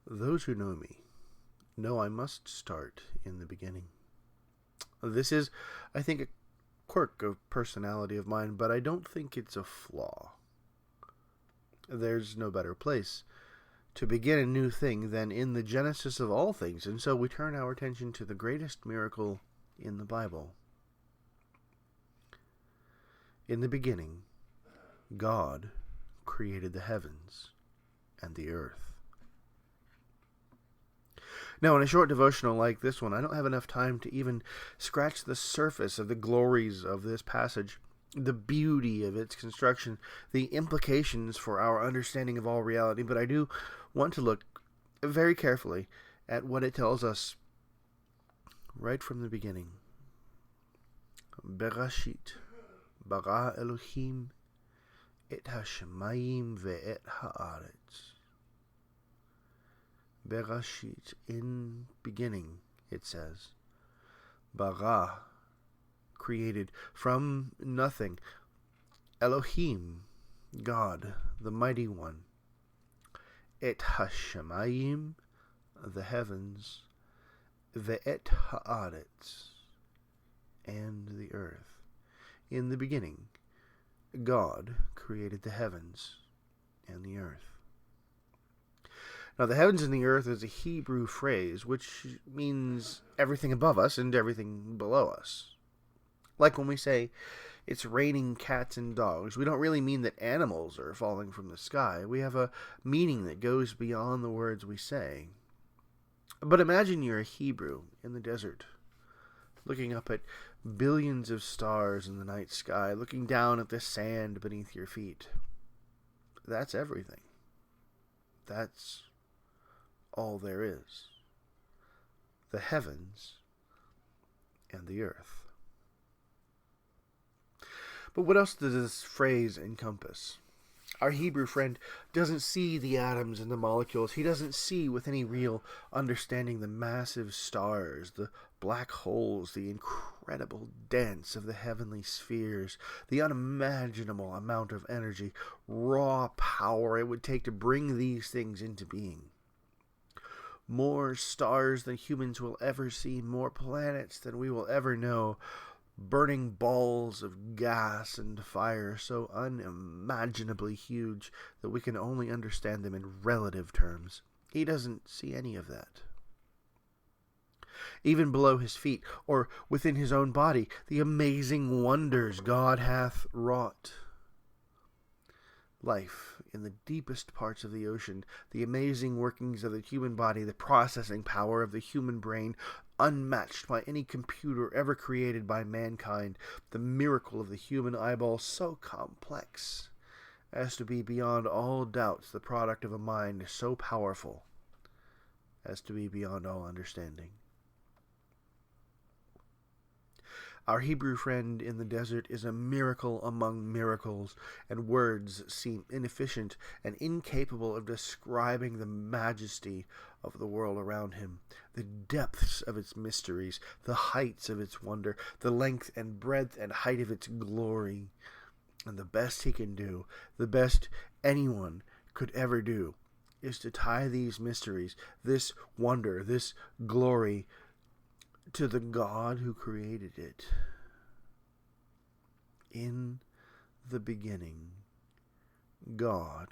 Those who know me know I must start in the beginning. This is, I think, a quirk of personality of mine, but I don't think it's a flaw. There's no better place to begin a new thing than in the genesis of all things, and so we turn our attention to the greatest miracle in the Bible. In the beginning, God created the heavens and the earth. Now, in a short devotional like this one, I don't have enough time to even scratch the surface of the glories of this passage, the beauty of its construction, the implications for our understanding of all reality, but I do want to look very carefully at what it tells us right from the beginning. Berashit, bara Elohim, et hashemayim ve'et haaretz. Berashit, in beginning, it says. Bara, created from nothing. Elohim, God, the Mighty One. Et hashemayim, the heavens. Ve'et haaretz, and the earth. In the beginning, God created the heavens and the earth. Now, the heavens and the earth is a Hebrew phrase which means everything above us and everything below us. Like when we say it's raining cats and dogs, we don't really mean that animals are falling from the sky. We have a meaning that goes beyond the words we say. But imagine you're a Hebrew in the desert, looking up at billions of stars in the night sky, looking down at the sand beneath your feet. That's everything. That's all there is. The heavens and the earth. But what else does this phrase encompass? Our Hebrew friend doesn't see the atoms and the molecules. He doesn't see with any real understanding the massive stars, the black holes, the incredible dance of the heavenly spheres, the unimaginable amount of energy, raw power it would take to bring these things into being. More stars than humans will ever see, more planets than we will ever know, burning balls of gas and fire so unimaginably huge that we can only understand them in relative terms. He doesn't see any of that. Even below his feet, or within his own body, the amazing wonders God hath wrought. Life in the deepest parts of the ocean, the amazing workings of the human body, the processing power of the human brain, unmatched by any computer ever created by mankind, the miracle of the human eyeball, so complex as to be beyond all doubts the product of a mind so powerful as to be beyond all understanding. Our Hebrew friend in the desert is a miracle among miracles, and words seem inefficient and incapable of describing the majesty of the world around him, the depths of its mysteries, the heights of its wonder, the length and breadth and height of its glory. And the best he can do, the best anyone could ever do, is to tie these mysteries, this wonder, this glory, to the God who created it. In the beginning, God.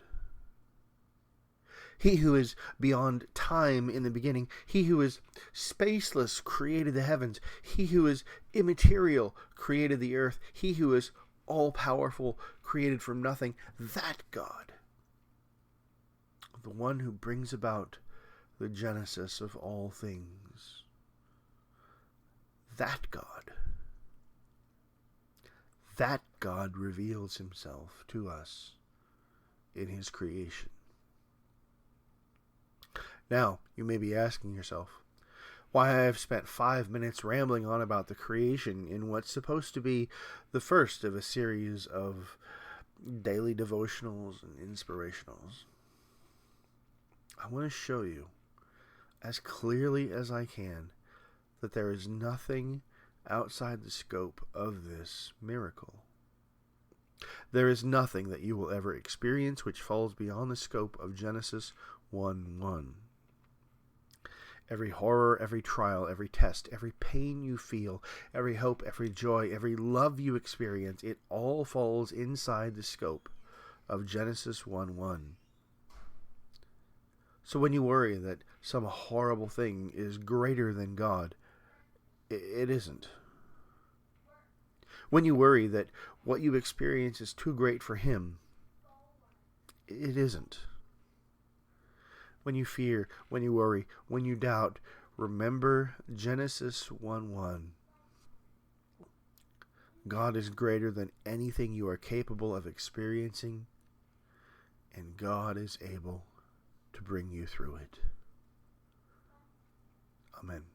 He who is beyond time in the beginning, he who is spaceless created the heavens, he who is immaterial created the earth, he who is all-powerful created from nothing, that God, the one who brings about the genesis of all things. That God reveals himself to us in his creation. Now, you may be asking yourself, why I have spent 5 minutes rambling on about the creation in what's supposed to be the first of a series of daily devotionals and inspirationals. I want to show you, as clearly as I can, that there is nothing outside the scope of this miracle. There is nothing that you will ever experience which falls beyond the scope of Genesis 1:1. Every horror, every trial, every test, every pain you feel, every hope, every joy, every love you experience, it all falls inside the scope of Genesis 1:1. So when you worry that some horrible thing is greater than God, it isn't. When you worry that what you experience is too great for Him, it isn't. When you fear, when you worry, when you doubt, remember Genesis 1:1. God is greater than anything you are capable of experiencing, and God is able to bring you through it. Amen.